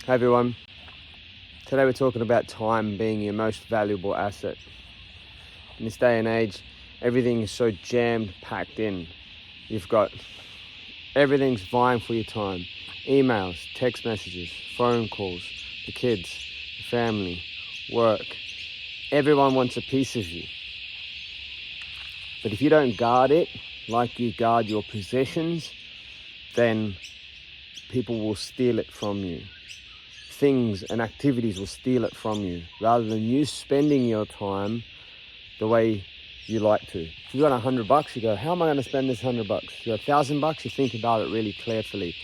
Hey everyone, today we're talking about time being your most valuable asset. In this day and age, everything is so jammed, packed in. You've got everything's vying for your time. Emails, text messages, phone calls, the kids, the family, work. Everyone wants a piece of you. But if you don't guard it like you guard your possessions, then people will steal it from you. Things and activities will steal it from you rather than you spending your time the way you like to. If you've got $100, you go, how am I going to spend this $100? If you got $1,000, you think about it really carefully.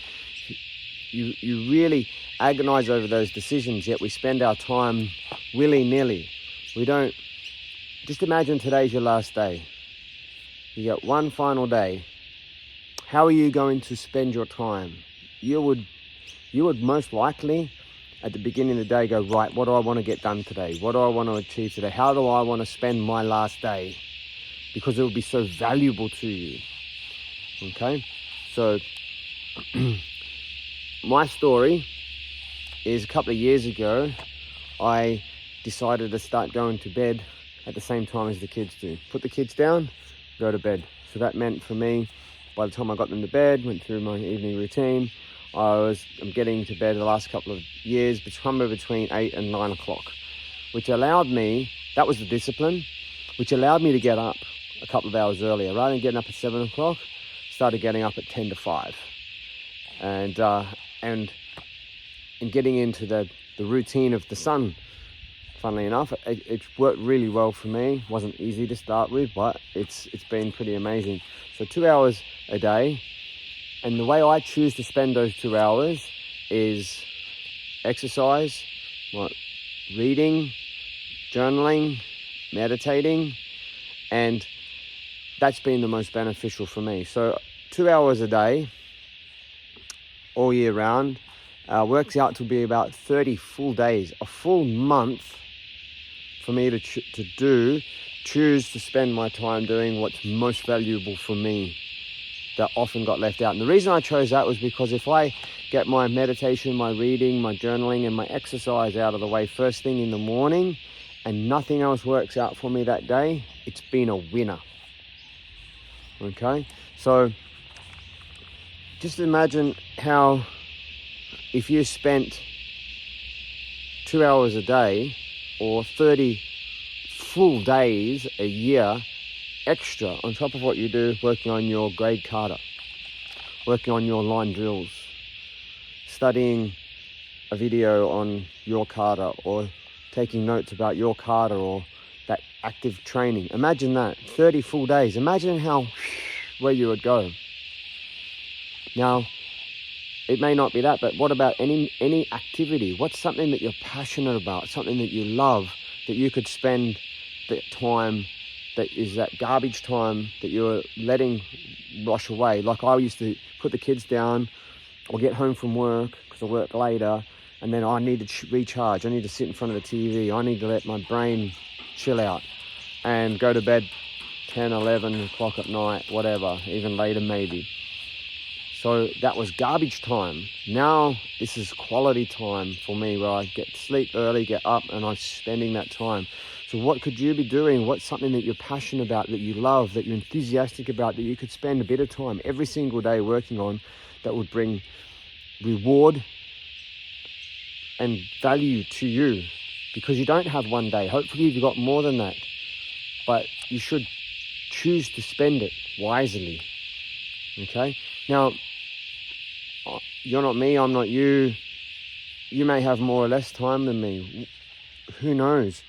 You really agonize over those decisions, yet we spend our time willy-nilly. We don't. Just imagine today's your last day. You got one final day. How are you going to spend your time? You would most likely at the beginning of the day go, right, what do I want to get done today? What do I want to achieve today? How do I want to spend my last day? Because it will be so valuable to you. Okay? So my story is a couple of years ago, I decided to start going to bed at the same time as the kids do. Put the kids down, go to bed. So that meant for me, by the time I got them to bed, went through my evening routine, I'm getting to bed the last couple of years, somewhere between 8 and 9 o'clock, which allowed me, that was the discipline, which allowed me to get up a couple of hours earlier. Rather than getting up at 7 o'clock, started getting up at 10 to 5. And getting into the routine of the sun, funnily enough, it worked really well for me. It wasn't easy to start with, but it's been pretty amazing. So 2 hours a day. And the way I choose to spend those 2 hours is exercise, reading, journaling, meditating, and that's been the most beneficial for me. So 2 hours a day, all year round, works out to be about 30 full days, a full month for me to choose to spend my time doing what's most valuable for me, that often got left out. And the reason I chose that was because if I get my meditation, my reading, my journaling, and my exercise out of the way first thing in the morning, and nothing else works out for me that day, it's been a winner. Okay? So just imagine how if you spent 2 hours a day or 30 full days a year extra on top of what you do working on your grade kata, working on your line drills, studying a video on your kata, or taking notes about your kata or that active training. Imagine that, 30 full days. Imagine where you would go. Now, it may not be that, but what about any activity? What's something that you're passionate about, something that you love, that you could spend the time that is that garbage time that you're letting wash away? Like I used to put the kids down or get home from work because I work later, and then I need to recharge. I need to sit in front of the TV. I need to let my brain chill out and go to bed 10, 11 o'clock at night, whatever, even later maybe. So that was garbage time. Now this is quality time for me where I get to sleep early, get up, and I'm spending that time. So what could you be doing? What's something that you're passionate about, that you love, that you're enthusiastic about, that you could spend a bit of time every single day working on, that would bring reward and value to you? Because you don't have one day. Hopefully you've got more than that. But you should choose to spend it wisely. Okay? Now, you're not me, I'm not you. You may have more or less time than me. Who knows?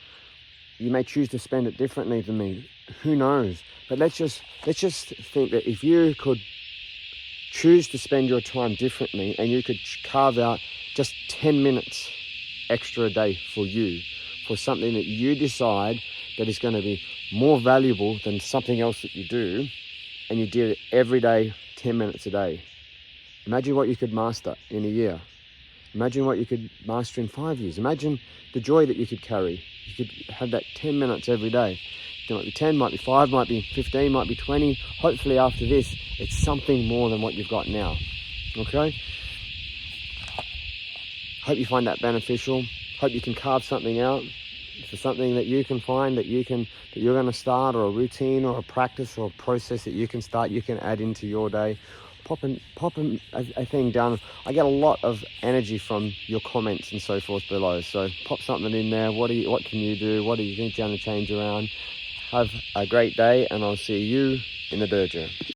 You may choose to spend it differently than me. Who knows? But let's just think that if you could choose to spend your time differently, and you could carve out just 10 minutes extra a day for you, for something that you decide that is going to be more valuable than something else that you do, and you did it every day, 10 minutes a day. Imagine what you could master in a year. Imagine what you could master in 5 years. Imagine the joy that you could carry. You could have that 10 minutes every day. It might be 10, might be 5, might be 15, might be 20. Hopefully after this, it's something more than what you've got now. Okay? Hope you find that beneficial. Hope you can carve something out. If there's something that you can find that you're going to start, or a routine or a practice or a process that you can start, you can add into your day, pop a thing down. I get a lot of energy from your comments and so forth below. So pop something in there. What can you do? What do you think you're going to change around? Have a great day, and I'll see you in the dojo.